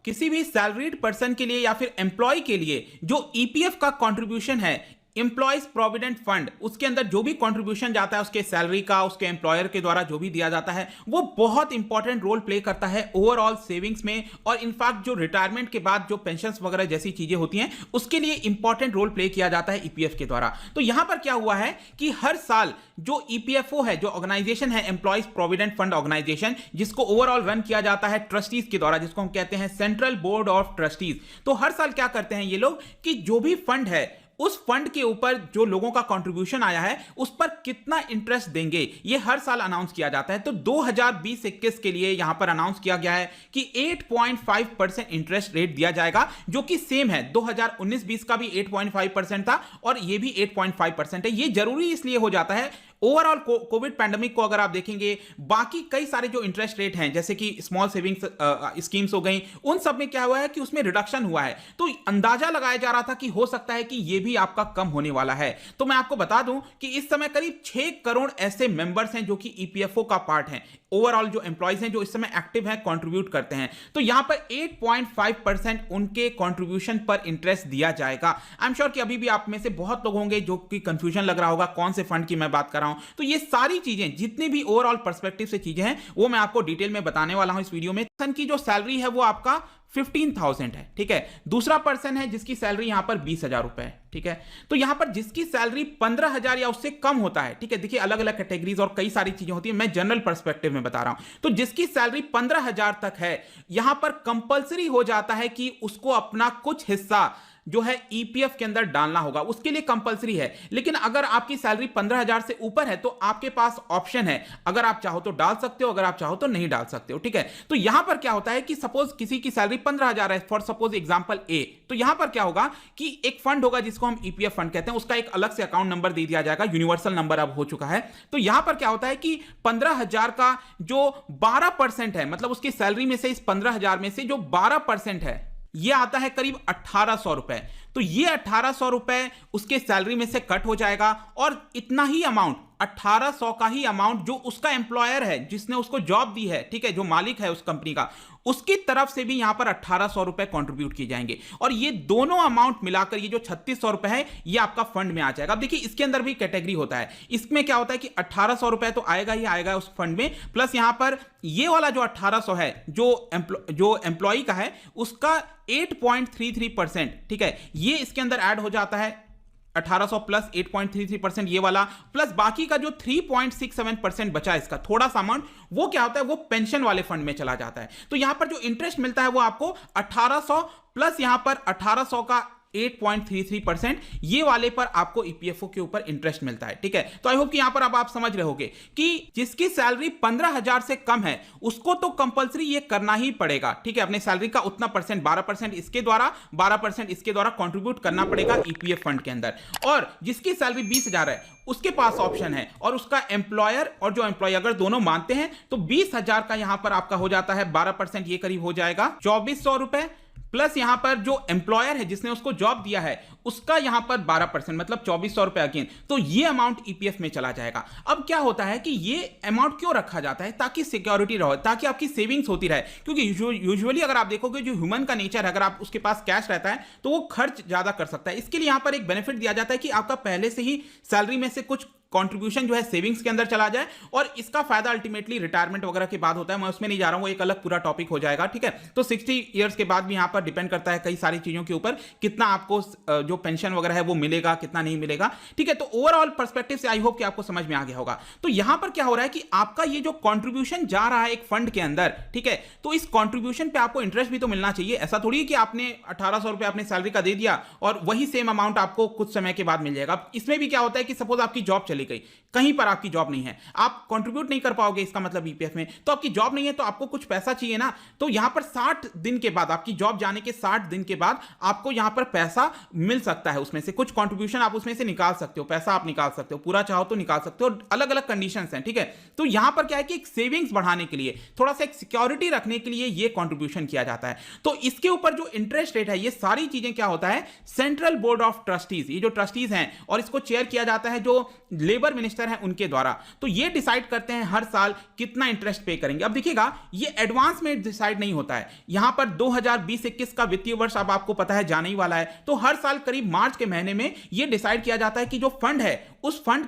किसी भी salaried person के लिए या फिर एम्प्लॉय के लिए जो ईपीएफ का कंट्रीब्यूशन है, एम्प्लॉयज प्रोविडेंट फंड, उसके अंदर जो भी कंट्रीब्यूशन जाता है उसके सैलरी का, उसके एम्प्लॉयर के द्वारा जो भी दिया जाता है, वो बहुत इंपॉर्टेंट रोल प्ले करता है ओवरऑल सेविंग्स में। और इनफैक्ट जो रिटायरमेंट के बाद जो पेंशन्स वगैरह जैसी चीजें होती हैं उसके लिए इंपॉर्टेंट रोल प्ले किया जाता है ईपीएफ के द्वारा। तो यहां पर क्या हुआ है कि हर साल जो ईपीएफओ है, जो ऑर्गेनाइजेशन है एम्प्लॉयज प्रोविडेंट फंड ऑर्गेनाइजेशन, जिसको ओवरऑल रन किया जाता है ट्रस्टीज के द्वारा, जिसको हम कहते हैं सेंट्रल बोर्ड ऑफ ट्रस्टीज, तो हर साल क्या करते हैं ये लोग कि जो भी फंड है उस फंड के ऊपर जो लोगों का कंट्रीब्यूशन आया है उस पर कितना इंटरेस्ट देंगे, ये हर साल अनाउंस किया जाता है। तो 2020-21 के लिए यहां पर अनाउंस किया गया है कि 8.5% इंटरेस्ट रेट दिया जाएगा, जो कि सेम है 2019-20 का भी 8.5% था और ये भी 8.5% है। ये जरूरी इसलिए हो जाता है, ओवरऑल कोविड पैंडेमिक को अगर आप देखेंगे, बाकी कई सारे जो इंटरेस्ट रेट हैं जैसे कि स्मॉल सेविंग्स स्कीम्स हो गई, उन सब में क्या हुआ है कि उसमें रिडक्शन हुआ है। तो अंदाजा लगाया जा रहा था कि हो सकता है कि ये भी आपका कम होने वाला है। तो मैं आपको बता दूं कि इस समय करीब 6 करोड़ ऐसे मेंबर्स हैं जो कि ईपीएफओ का पार्ट हैं, ओवरऑल जो एम्प्लॉयज हैं जो इस समय एक्टिव हैं, कंट्रीब्यूट करते हैं। तो यहां पर 8.5% उनके कंट्रीब्यूशन पर इंटरेस्ट दिया जाएगा। आई एम श्योर कि अभी भी आप में से बहुत लोग होंगे जो कि कंफ्यूजन लग रहा होगा कौन से फंड की मैं बात कर रहा हूं। तो ये सारी चीजें, जितनी भी ओवरऑल पर्सपेक्टिव से चीजें हैं, वो मैं आपको डिटेल में बताने वाला हूं इस वीडियो में। पर्सन की जो सैलरी है वो आपका 15,000 है, ठीक है। दूसरा पर्सन है जिसकी सैलरी यहां पर 20,000 रुपए है, ठीक है। तो यहां पर जिसकी सैलरी 15,000 या उससे कम होता है, ठीक है, देखिए अलग अलग कैटेगरीज और कई सारी चीजें होती है, मैं जनरल पर्सपेक्टिव में बता रहा हूं। तो जिसकी सैलरी 15,000 तक है, यहां पर कंपलसरी हो जाता है कि उसको अपना कुछ हिस्सा जो है ईपीएफ के अंदर डालना होगा, उसके लिए कंपलसरी है। लेकिन अगर आपकी सैलरी 15,000 से ऊपर है तो आपके पास ऑप्शन है, अगर आप चाहो तो डाल सकते हो, अगर आप चाहो तो नहीं डाल सकते हो, ठीक है। तो यहां पर क्या होता है कि सपोज किसी की सैलरी 15,000 है, फॉर सपोज एग्जांपल ए, तो यहां पर क्या होगा कि एक फंड होगा जिसको हम ईपीएफ फंड कहते हैं, उसका एक अलग से अकाउंट नंबर दे दिया जाएगा, यूनिवर्सल नंबर अब हो चुका है। तो यहां पर क्या होता है कि 15,000 का जो 12% है, मतलब उसकी सैलरी में से इस 15,000 में से जो 12% है, ये आता है करीब 1,800 रुपए। तो ये 1,800 रुपए उसके सैलरी में से कट हो जाएगा और इतना ही अमाउंट, 1,800 का ही अमाउंट जो उसका एम्प्लॉयर है जिसने उसको जॉब दी है, ठीक है, जो मालिक है उस कंपनी का, उसकी तरफ से भी यहां पर 1,800 रुपए कंट्रीब्यूट किए जाएंगे। और ये दोनों अमाउंट मिलाकर ये जो 3,600 रुपए है ये आपका फंड में आ जाएगा। अब देखिए इसके अंदर भी कैटेगरी होता है, इसमें क्या होता है कि 1,800 रुपए तो आएगा ही आएगा उस फंड में, प्लस यहां पर ये वाला जो 1,800 है जो एम्प्लॉय का है उसका 8.33%, ठीक है, ये इसके अंदर ऐड हो जाता है। 1,800 प्लस 8.33% ये वाला, प्लस बाकी का जो 3.67% बचा है इसका थोड़ा सा अमाउंट, वो क्या होता है, वो पेंशन वाले फंड में चला जाता है। तो यहां पर जो इंटरेस्ट मिलता है वो आपको 1,800 प्लस यहां पर 1,800 का 8.33%, ये वाले पर आपको ईपीएफओ के ऊपर इंटरेस्ट मिलता है, ठीक है। तो आई होप कि यहां पर अब आप समझ रहे होगे कि जिसकी सैलरी 15,000 से कम है उसको तो कंपलसरी ये करना ही पड़ेगा, ठीक है, अपने सैलरी का उतना परसेंट, 12% इसके द्वारा, 12% इसके द्वारा कंट्रीब्यूट करना पड़ेगा ईपीएफ फंड के अंदर। और जिसकी सैलरी 20,000 है उसके पास ऑप्शन है, और उसका एम्प्लॉयर और जो एम्प्लॉय अगर दोनों मानते हैं तो 20,000 का यहां पर आपका हो जाता है 12%, ये करीब हो जाएगा 2,400 रुपए, प्लस यहां पर जो एम्प्लॉयर है जिसने उसको जॉब दिया है उसका यहां पर 12%, मतलब 2,400 रुपए अगेन। तो ये अमाउंट ईपीएफ में चला जाएगा। अब क्या होता है कि ये अमाउंट क्यों रखा जाता है, ताकि सिक्योरिटी रहे, ताकि आपकी सेविंग्स होती रहे, क्योंकि यूजुअली अगर आप देखोगे जो ह्यूमन का नेचर है, अगर आप उसके पास कैश रहता है तो वो खर्च ज्यादा कर सकता है। इसके लिए यहां पर एक बेनिफिट दिया जाता है कि आपका पहले से ही सैलरी में से कुछ कंट्रीब्यूशन जो है सेविंग्स के अंदर चला जाए, और इसका फायदा अल्टीमेटली रिटायरमेंट वगैरह के बाद होता है। मैं उसमें नहीं जा रहा हूं, वो एक अलग पूरा टॉपिक हो जाएगा, ठीक है। तो 60 इयर्स के बाद भी यहां पर डिपेंड करता है कई सारी चीजों के ऊपर, कितना आपको जो पेंशन वगैरह है वो मिलेगा, कितना नहीं मिलेगा, ठीक है। तो ओवरऑल पर्सपेक्टिव से आई होप कि आपको समझ में आ गया होगा। तो यहां पर क्या हो रहा है कि आपका ये जो कंट्रीब्यूशन जा रहा है एक फंड के अंदर, ठीक है, तो इस कंट्रीब्यूशन पे आपको इंटरेस्ट भी तो मिलना चाहिए। ऐसा थोड़ी है कि आपने 1,800 रुपए अपने सैलरी का दे दिया और वही सेम अमाउंट आपको कुछ समय के बाद मिल जाएगा। इसमें भी क्या होता है कि सपोज आपकी जॉब चली गई, कहीं पर आपकी जॉब नहीं है, आप कंट्रीब्यूट नहीं कर पाओगे, इसका मतलब ईपीएफ में, तो आपकी जॉब नहीं है तो आपको कुछ पैसा चाहिए ना। तो यहां पर 60 दिन के बाद, आपकी जॉब जाने के 60 दिन के बाद आपको यहां पर पैसा मिल सकता है, उसमें से कुछ कंट्रीब्यूशन आप उसमें से निकाल सकते हो, पैसा आप निकाल सकते हो, पूरा चाहो तो निकाल सकते हो, अलग अलग कंडीशंस हैं, ठीक है। तो यहां पर क्या है कि एक सेविंग्स बढ़ाने के लिए, थोड़ा सा एक सिक्योरिटी रखने के लिए ये कंट्रीब्यूशन किया जाता है। तो इसके ऊपर जो इंटरेस्ट रेट है, ये सारी चीजें क्या होता है, सेंट्रल बोर्ड ऑफ ट्रस्टीज, ये जो ट्रस्टीज हैं, और इसको चेयर किया जाता है जो लेबर मिनिस्टर हैं उनके द्वारा। तो ये डिसाइड करते हैं हर साल कितना इंटरेस्ट पे करेंगे। अब देखिएगा ये एडवांस में डिसाइड नहीं होता है, यहां पर 2020-21 का वित्तीय वर्ष अब आपको पता है जाने ही वाला है, तो हर साल करीब मार्च के महीने में ये डिसाइड किया जाता है कि जो फंड है उस फंड